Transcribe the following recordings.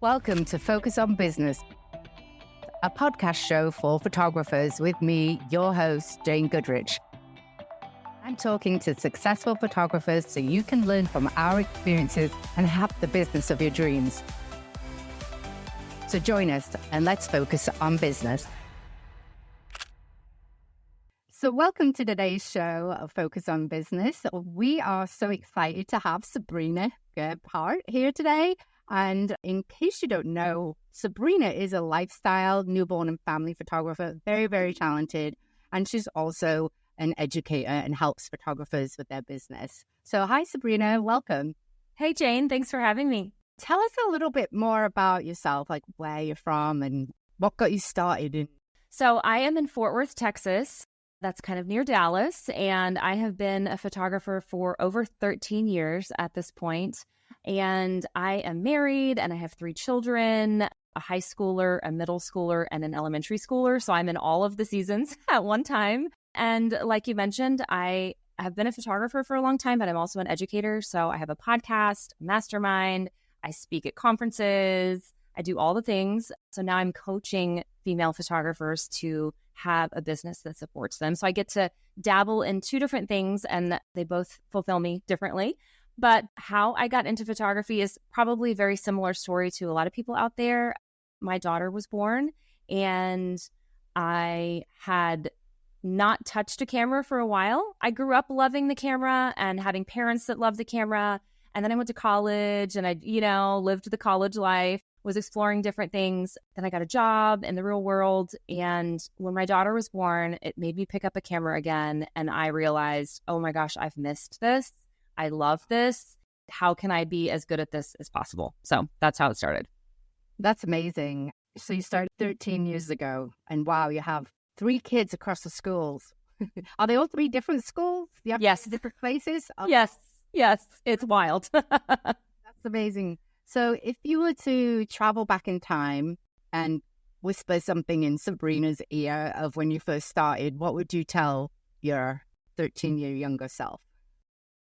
Welcome to Focus on Business, a podcast show for photographers with me, your host, Jane Goodrich. I'm talking to successful photographers so you can learn from our experiences and have the business of your dreams. So join us and let's focus on business. So welcome to today's show of Focus on Business. We are so excited to have Sabrina Gebhardt here today. And in case you don't know, Sabrina is a lifestyle, newborn and family photographer, very, very talented. And she's also an educator and helps photographers with their business. So hi, Sabrina, welcome. Hey, Jane, thanks for having me. Tell us a little bit more about yourself, like where you're from and what got you started. So I am in Fort Worth, Texas. That's kind of near Dallas. And I have been a photographer for over 13 years at this point. And I am married and I have 3 children, a high schooler, a middle schooler, and an elementary schooler. So I'm in all of the seasons at one time. And like you mentioned, I have been a photographer for a long time, but I'm also an educator. So I have a podcast, a mastermind. I speak at conferences. I do all the things. So now I'm coaching female photographers to have a business that supports them. So I get to dabble in 2 different things and they both fulfill me differently. But how I got into photography is probably a very similar story to a lot of people out there. My daughter was born and I had not touched a camera for a while. I grew up loving the camera and having parents that loved the camera. And then I went to college and I, lived the college life, was exploring different things. Then I got a job in the real world. And when my daughter was born, it made me pick up a camera again. And I realized, oh my gosh, I've missed this. I love this. How can I be as good at this as possible? So that's how it started. That's amazing. So you started 13 years ago and wow, you have 3 kids across the schools. Are they all 3 different schools? Yes. Different places? Oh. Yes. It's wild. That's amazing. So if you were to travel back in time and whisper something in Sabrina's ear of when you first started, what would you tell your 13-year younger self?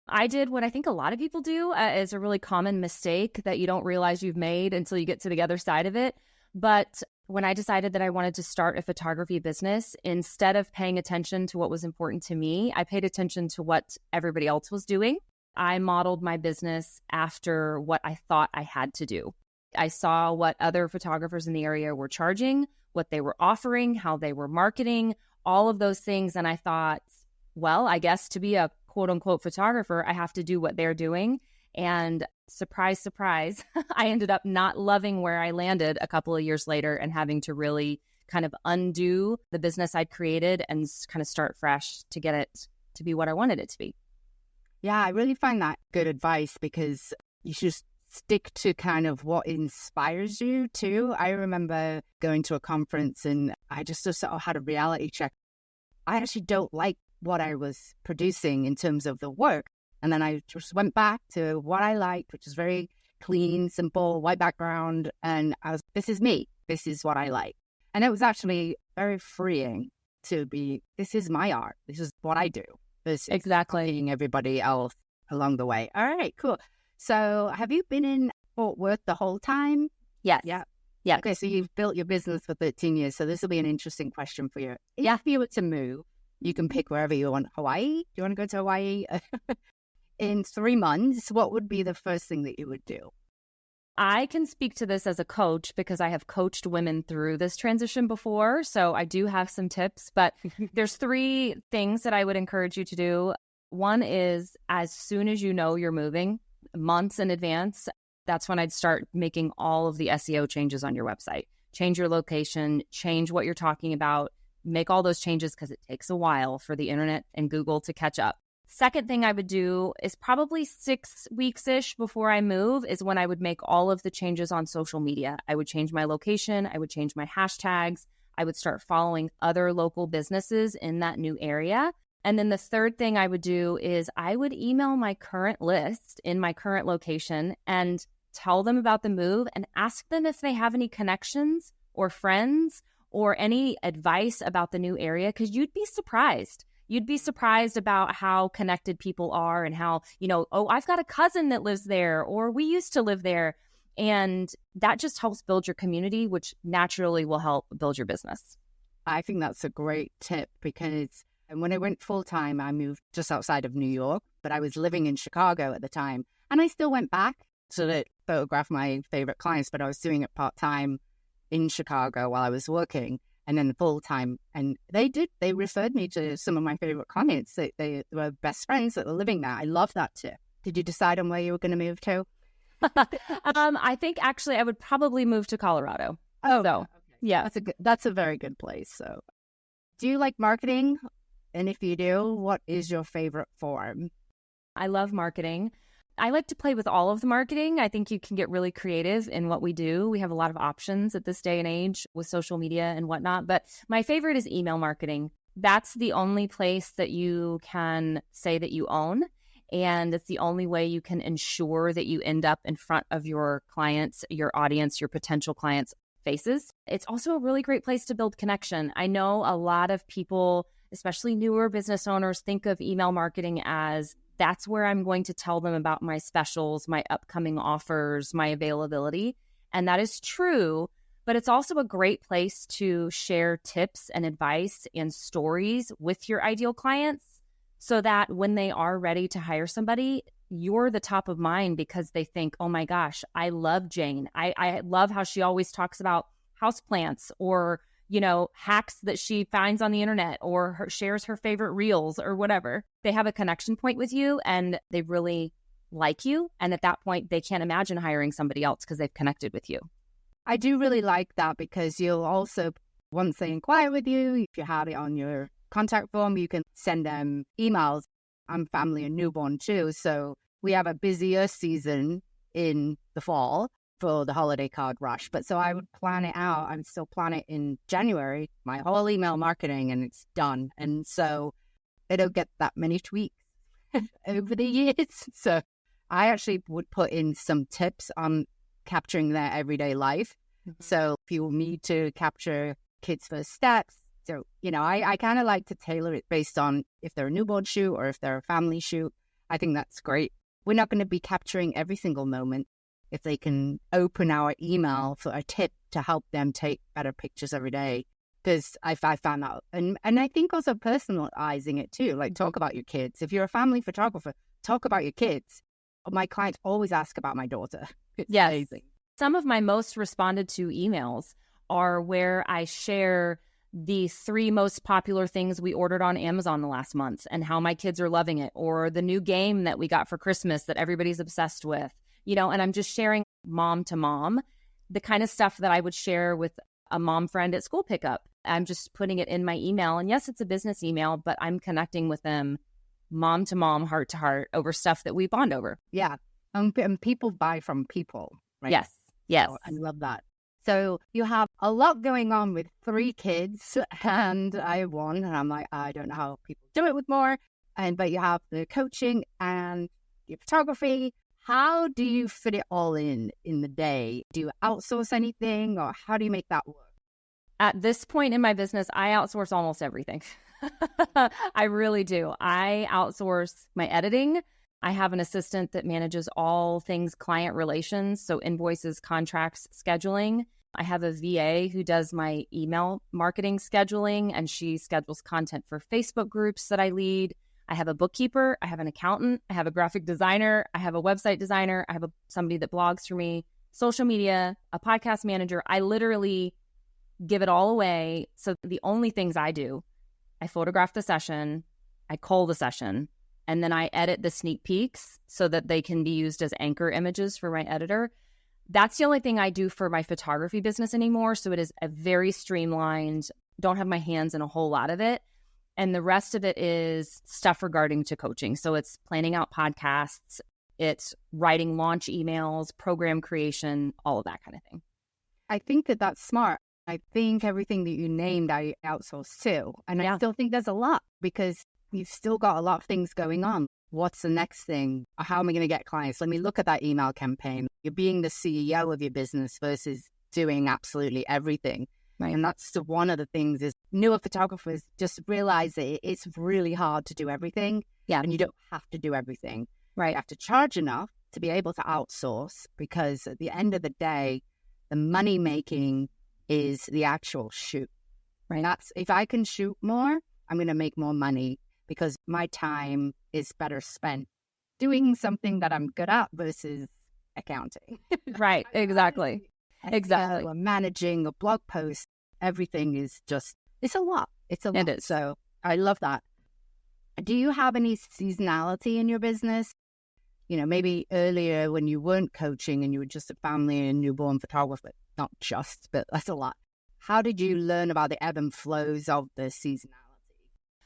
I did what I think a lot of people do is a really common mistake that you don't realize you've made until you get to the other side of it. But when I decided that I wanted to start a photography business, instead of paying attention to what was important to me, I paid attention to what everybody else was doing. I modeled my business after what I thought I had to do. I saw what other photographers in the area were charging, what they were offering, how they were marketing, all of those things. And I thought, well, I guess to be a quote unquote photographer, I have to do what they're doing. And surprise, surprise, I ended up not loving where I landed a couple of years later and having to really kind of undo the business I'd created and kind of start fresh to get it to be what I wanted it to be. Yeah, I really find that good advice because you should stick to kind of what inspires you too. I remember going to a conference and I just sort of had a reality check. I actually don't like what I was producing in terms of the work. And then I just went back to what I liked, which is very clean, simple, white background. And this is me. This is what I like. And it was actually very freeing to be, this is my art. This is what I do. Versus copying everybody else along the way. All right, cool. So have you been in Fort Worth the whole time? Yes. Yeah. Yeah. Okay, so you've built your business for 13 years. So this will be an interesting question for you. If you were to move, you can pick wherever you want. Hawaii? Do you want to go to Hawaii? In 3 months, what would be the first thing that you would do? I can speak to this as a coach because I have coached women through this transition before. So I do have some tips, but there's 3 things that I would encourage you to do. One is as soon as you know you're moving, months in advance, that's when I'd start making all of the SEO changes on your website. Change your location, change what you're talking about, make all those changes because it takes a while for the internet and Google to catch up. Second thing I would do is probably 6 weeks-ish before I move is when I would make all of the changes on social media. I would change my location. I would change my hashtags. I would start following other local businesses in that new area. And then the third thing I would do is I would email my current list in my current location and tell them about the move and ask them if they have any connections or friends or any advice about the new area, because you'd be surprised. You'd be surprised about how connected people are and how, oh, I've got a cousin that lives there or we used to live there. And that just helps build your community, which naturally will help build your business. I think that's a great tip because when I went full-time, I moved just outside of New York, but I was living in Chicago at the time. And I still went back to photograph my favorite clients, but I was doing it part-time in Chicago while I was working and then full-time. And they referred me to some of my favorite clients. They were best friends that were living there. I love that tip. Did you decide on where you were going to move to? I think actually I would probably move to Colorado. Oh, so, okay. Yeah. That's a very good place. So do you like marketing? And if you do, what is your favorite form? I love marketing. I like to play with all of the marketing. I think you can get really creative in what we do. We have a lot of options at this day and age with social media and whatnot. But my favorite is email marketing. That's the only place that you can say that you own. And it's the only way you can ensure that you end up in front of your clients, your audience, your potential clients' faces. It's also a really great place to build connection. I know a lot of people, especially newer business owners, think of email marketing as that's where I'm going to tell them about my specials, my upcoming offers, my availability. And that is true, but it's also a great place to share tips and advice and stories with your ideal clients so that when they are ready to hire somebody, you're the top of mind because they think, oh my gosh, I love Jane. I love how she always talks about houseplants or hacks that she finds on the internet or shares her favorite reels or whatever. They have a connection point with you and they really like you. And at that point, they can't imagine hiring somebody else because they've connected with you. I do really like that because you'll also, once they inquire with you, if you have it on your contact form, you can send them emails. I'm family and newborn too. So we have a busier season in the fall for the holiday card rush. But so I would plan it out. I would still plan it in January, my whole email marketing, and it's done. And so it'll get that many tweaks over the years. So I actually would put in some tips on capturing their everyday life. Mm-hmm. So if you need to capture kids' first steps, so, I kind of like to tailor it based on if they're a newborn shoot or if they're a family shoot. I think that's great. We're not going to be capturing every single moment. If they can open our email for a tip to help them take better pictures every day. Because I found out, and I think also personalizing it too, like talk about your kids. If you're a family photographer, talk about your kids. My clients always ask about my daughter. It's amazing. Some of my most responded to emails are where I share the 3 most popular things we ordered on Amazon the last month and how my kids are loving it, or the new game that we got for Christmas that everybody's obsessed with. And I'm just sharing mom to mom, the kind of stuff that I would share with a mom friend at school pickup. I'm just putting it in my email. And yes, it's a business email, but I'm connecting with them mom to mom, heart to heart over stuff that we bond over. Yeah. And people buy from people, right? Yes. So I love that. So you have a lot going on with 3 kids and I have 1. And I'm like, I don't know how people do it with more. But you have the coaching and your photography. How do you fit it all in the day? Do you outsource anything or how do you make that work? At this point in my business, I outsource almost everything. I really do. I outsource my editing. I have an assistant that manages all things client relations, so invoices, contracts, scheduling. I have a VA who does my email marketing scheduling, and she schedules content for Facebook groups that I lead. I have a bookkeeper, I have an accountant, I have a graphic designer, I have a website designer, I have somebody that blogs for me, social media, a podcast manager. I literally give it all away. So the only things I do, I photograph the session, I cull the session, and then I edit the sneak peeks so that they can be used as anchor images for my editor. That's the only thing I do for my photography business anymore. So it is a very streamlined, don't have my hands in a whole lot of it. And the rest of it is stuff regarding to coaching. So it's planning out podcasts, it's writing launch emails, program creation, all of that kind of thing. I think that's smart. I think everything that you named, I outsource too. And I still think there's a lot because you've still got a lot of things going on. What's the next thing? How am I going to get clients? Let me look at that email campaign. You're being the CEO of your business versus doing absolutely everything. Right. And that's one of the things is newer photographers just realize that it's really hard to do everything. Yeah. And you don't have to do everything. Right. You have to charge enough to be able to outsource, because at the end of the day, the money making is the actual shoot. Right. That's, if I can shoot more, I'm going to make more money because my time is better spent doing something that I'm good at versus accounting. Right. Exactly. Exactly. Or managing a blog post. Everything is just, it's a lot. It's a lot. It is. So I love that. Do you have any seasonality in your business? You know, maybe earlier when you weren't coaching and you were just a family and newborn photographer, not just, but that's a lot. How did you learn about the ebb and flows of the seasonality?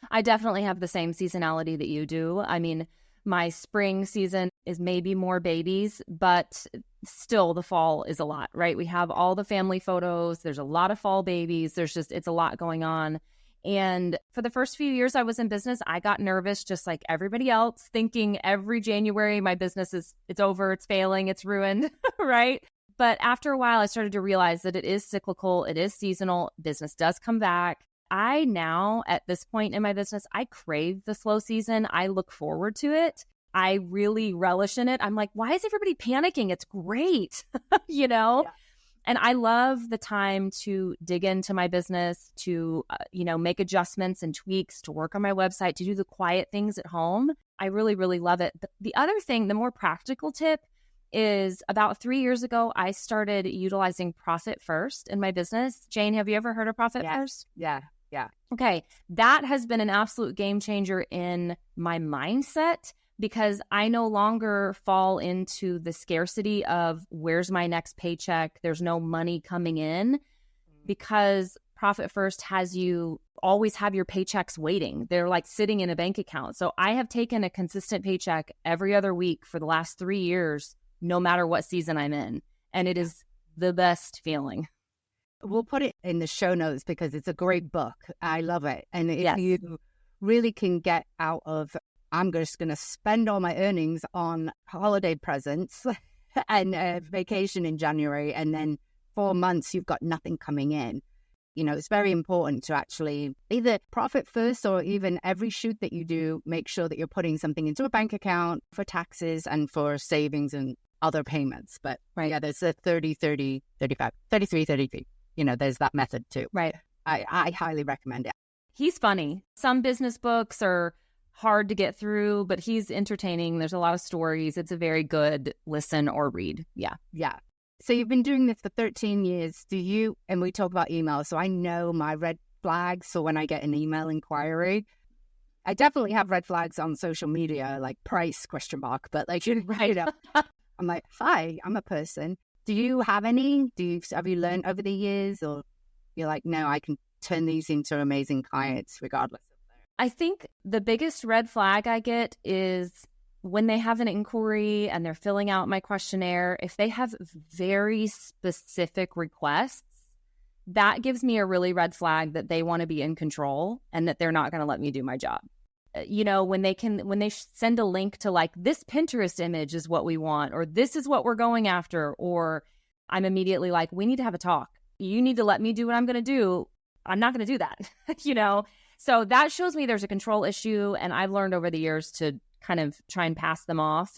I definitely have the same seasonality that you do. I mean, my spring season is maybe more babies, but still the fall is a lot, right? We have all the family photos. There's a lot of fall babies. It's a lot going on. And for the first few years I was in business, I got nervous just like everybody else, thinking every January my business it's over, it's failing, it's ruined, right? But after a while, I started to realize that it is cyclical, it is seasonal, business does come back. I now, at this point in my business, I crave the slow season. I look forward to it. I really relish in it. I'm like, why is everybody panicking? It's great, you know? Yeah. And I love the time to dig into my business, to, make adjustments and tweaks, to work on my website, to do the quiet things at home. I really, really love it. But the other thing, the more practical tip is about 3 years ago, I started utilizing Profit First in my business. Jane, have you ever heard of Profit First? Yeah. Okay. That has been an absolute game changer in my mindset, because I no longer fall into the scarcity of where's my next paycheck? There's no money coming in, because Profit First has you always have your paychecks waiting. They're like sitting in a bank account. So I have taken a consistent paycheck every other week for the last 3 years, no matter what season I'm in. And it is the best feeling. We'll put it in the show notes because it's a great book. I love it. And if you really can get out of, I'm just going to spend all my earnings on holiday presents and vacation in January, and then 4 months you've got nothing coming in. You know, it's very important to actually either profit first, or even every shoot that you do, make sure that you're putting something into a bank account for taxes and for savings and other payments. But there's a 30, 30, 35, 33, 33. You know, there's that method too. Right. I highly recommend it. He's funny. Some business books are hard to get through, but he's entertaining. There's a lot of stories. It's a very good listen or read. Yeah. So you've been doing this for 13 years. And we talk about email, so I know my red flags. So when I get an email inquiry, I definitely have red flags on social media, like price ? But like, I'm like, hi, I'm a person. Do you have any? Have you learned over the years, or you're like, no, I can turn these into amazing clients regardless of that? I think the biggest red flag I get is when they have an inquiry and they're filling out my questionnaire. If they have very specific requests, that gives me a really red flag that they want to be in control and that they're not going to let me do my job. When they send a link to like, this Pinterest image is what we want, or this is what we're going after, or I'm immediately like, we need to have a talk. You need to let me do what I'm going to do. I'm not going to do that, So that shows me there's a control issue. And I've learned over the years to kind of try and pass them off.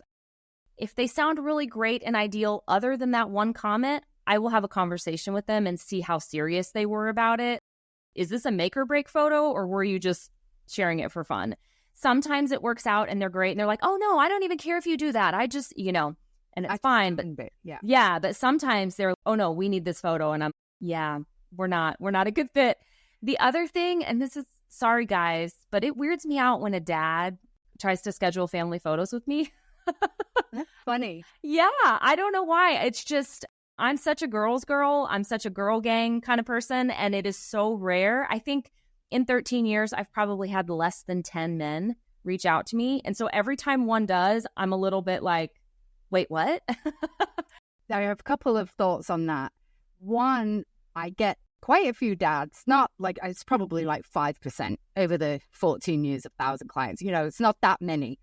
If they sound really great and ideal, other than that one comment, I will have a conversation with them and see how serious they were about it. Is this a make or break photo, or were you just sharing it for fun? Sometimes it works out and they're great and they're like, oh no, I don't even care if you do that. I just, and it's fine. But but sometimes they're, oh no, we need this photo. And we're not a good fit. The other thing, and this is, sorry guys, but it weirds me out when a dad tries to schedule family photos with me. That's funny. Yeah. I don't know why. It's just, I'm such a girl's girl. I'm such a girl gang kind of person. And it is so rare. I think in 13 years, I've probably had less than 10 men reach out to me. And so every time one does, I'm a little bit like, wait, what? I have a couple of thoughts on that. One, I get quite a few dads, not like, it's probably like 5% over the 14 years of 1,000 clients. It's not that many.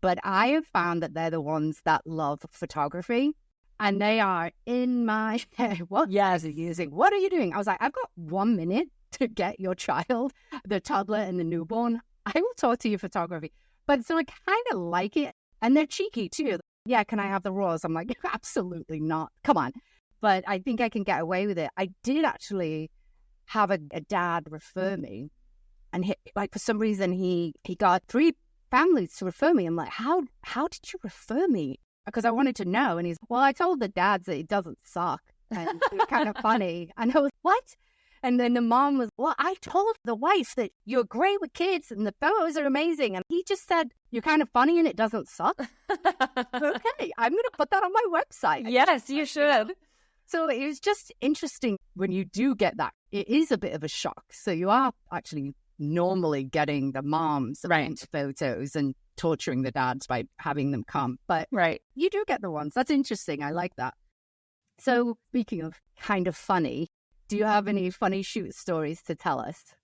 But I have found that they're the ones that love photography. And they are in my head. What are you using? What are you doing? I was like, I've got 1 minute to get your child, the toddler and the newborn. I will talk to you photography. But so I kind of like it. And they're cheeky too. yeah, can I have the raws? I'm like, absolutely not. Come on. But I think I can get away with it. I did actually have a dad refer me. And for some reason, he got 3 families to refer me. I'm like, how did you refer me? Because I wanted to know. And he's, well, I told the dads that it doesn't suck. And it was kind of funny. And I was, what? And then the mom was, well, I told the wife that you're great with kids and the photos are amazing. And he just said, you're kind of funny and it doesn't suck. Okay, I'm going to put that on my website. Yes, you should. So it was just interesting when you do get that. It is a bit of a shock. So you are actually normally getting the moms right photos and torturing the dads by having them come. But right, you do get the ones. That's interesting. I like that. So speaking of kind of funny, do you have any funny shoot stories to tell us?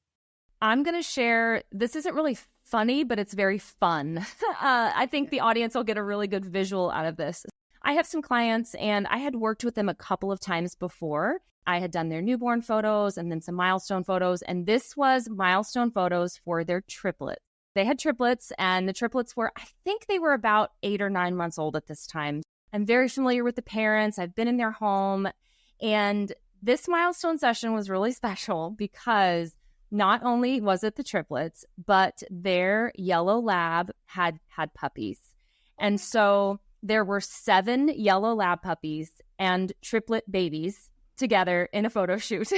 I'm going to share, this isn't really funny, but it's very fun. I think the audience will get a really good visual out of this. I have some clients and I had worked with them a couple of times before. I had done their newborn photos and then some milestone photos. And this was milestone photos for their triplets. They had triplets and the triplets were, I think they were about 8 or 9 months old at this time. I'm very familiar with the parents. I've been in their home. And this milestone session was really special because not only was it the triplets, but their yellow lab had puppies. And so there were 7 yellow lab puppies and triplet babies together in a photo shoot.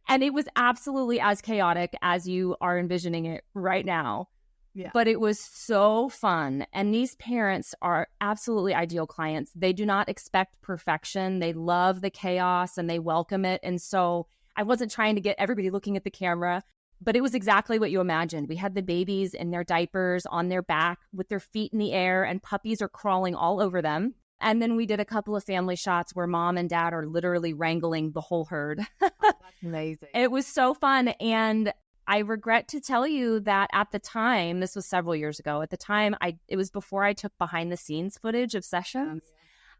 And it was absolutely as chaotic as you are envisioning it right now. Yeah. But it was so fun. And these parents are absolutely ideal clients. They do not expect perfection. They love the chaos and they welcome it. And so I wasn't trying to get everybody looking at the camera, but it was exactly what you imagined. We had the babies in their diapers on their back with their feet in the air and puppies are crawling all over them. And then we did a couple of family shots where mom and dad are literally wrangling the whole herd. Oh, that's amazing. It was so fun. And I regret to tell you that at the time, this was several years ago, at the time, it was before I took behind the scenes footage of sessions.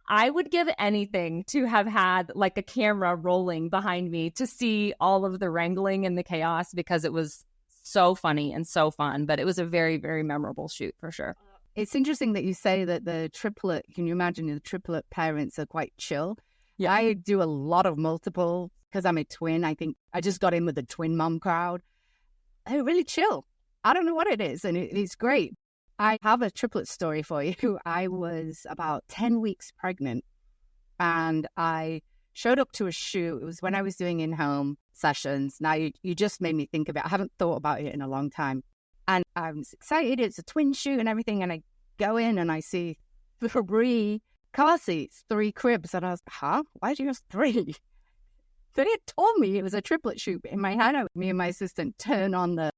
I would give anything to have had like a camera rolling behind me to see all of the wrangling and the chaos because it was so funny and so fun. But it was a very, very memorable shoot for sure. It's interesting that you say that the triplet, can you imagine the triplet parents are quite chill? Yeah. I do a lot of multiple because I'm a twin. I think I just got in with the twin mom crowd. They're really chill. I don't know what it is, and it's great. I have a triplet story for you. I was about 10 weeks pregnant, and I showed up to a shoot. It was when I was doing in-home sessions. Now, you just made me think of it. I haven't thought about it in a long time. And I was excited. It's a twin shoot and everything, and I go in and I see 3 car seats, 3 cribs, and I was, why do you have 3? They had told me it was a triplet shoot. In my head, me and my assistant turn on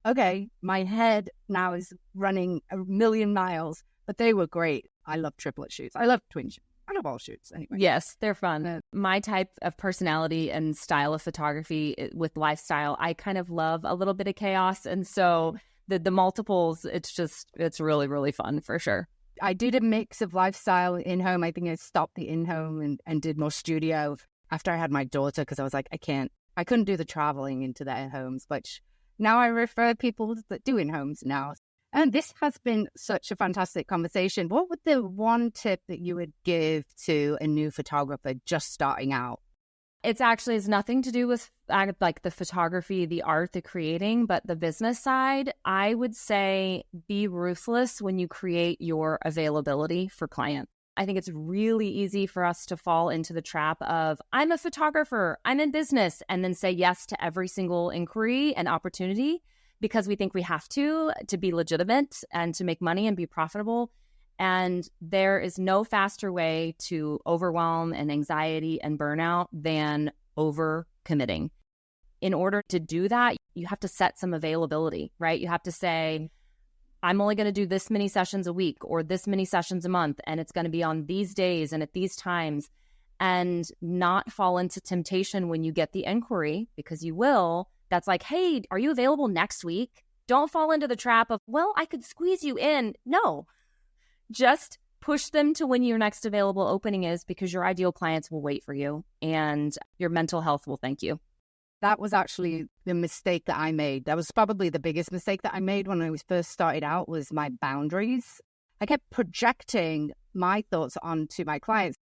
my head now is running 1,000,000 miles, but they were great. I love triplet shoots. I love twin shoots. I love all shoots anyway. Yes, they're fun. My type of personality and style of photography with lifestyle, I kind of love a little bit of chaos. And so the multiples, it's really, really fun for sure. I did a mix of lifestyle in-home. I think I stopped the in-home and did more studio after I had my daughter because I was like, I couldn't do the traveling into their homes, but now I refer people that do in-homes now. And this has been such a fantastic conversation. What would the one tip that you would give to a new photographer just starting out? It's actually has nothing to do with like the photography, the art, the creating, but the business side. I would say be ruthless when you create your availability for clients. I think it's really easy for us to fall into the trap of, I'm a photographer, I'm in business, and then say yes to every single inquiry and opportunity because we think we have to be legitimate and to make money and be profitable. And there is no faster way to overwhelm and anxiety and burnout than overcommitting. In order to do that, you have to set some availability, right? You have to say, I'm only going to do this many sessions a week or this many sessions a month, and it's going to be on these days and at these times, and not fall into temptation when you get the inquiry, because you will. That's like, hey, are you available next week? Don't fall into the trap of, well, I could squeeze you in. No, just push them to when your next available opening is, because your ideal clients will wait for you and your mental health will thank you. That was actually the mistake that I made. That was probably the biggest mistake that I made when I was first started out was my boundaries. I kept projecting my thoughts on to my clients.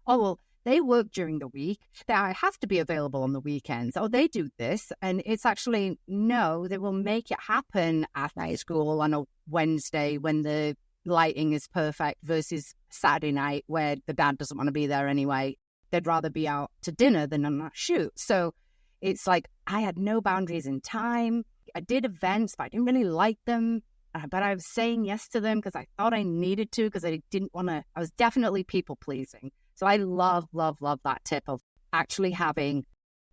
Oh, well, they work during the week. I have to be available on the weekends. Oh, they do this. And it's actually, no, they will make it happen after school on a Wednesday when the lighting is perfect versus Saturday night where the dad doesn't want to be there anyway. They'd rather be out to dinner than on a shoot. So it's like I had no boundaries in time. I did events, but I didn't really like them. But I was saying yes to them because I thought I needed to, because I didn't want to. I was definitely people pleasing. So I love, love, love that tip of actually having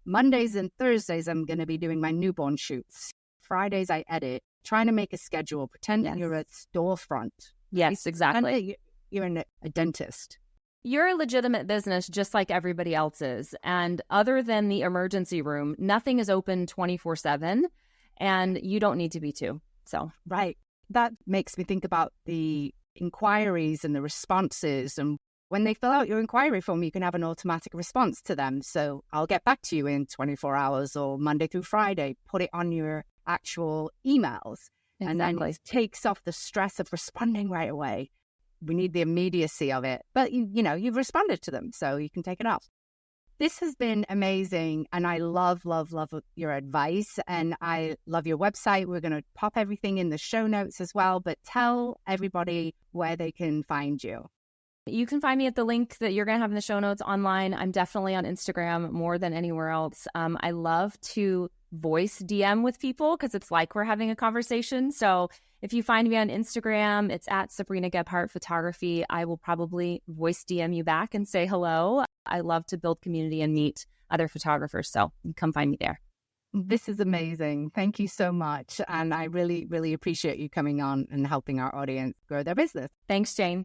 Mondays and Thursdays, I'm going to be doing my newborn shoots. Fridays, I edit, trying to make a schedule, pretend you're a storefront. Yes, exactly. You're a dentist. You're a legitimate business just like everybody else is. And other than the emergency room, nothing is open 24/7, and you don't need to be too. So, right. That makes me think about the inquiries and the responses. And when they fill out your inquiry form, you can have an automatic response to them. So I'll get back to you in 24 hours or Monday through Friday. Put it on your actual emails. Exactly. And then it takes off the stress of responding right away. We need the immediacy of it. But, you've responded to them, so you can take it off. This has been amazing, and I love, love, love your advice, and I love your website. We're going to pop everything in the show notes as well, but tell everybody where they can find you. You can find me at the link that you're going to have in the show notes online. I'm definitely on Instagram more than anywhere else. I love to voice DM with people because it's like we're having a conversation. So if you find me on Instagram, it's at Sabrina Gebhardt Photography. I will probably voice DM you back and say hello. I love to build community and meet other photographers. So come find me there. This is amazing. Thank you so much. And I really, really appreciate you coming on and helping our audience grow their business. Thanks, Jane.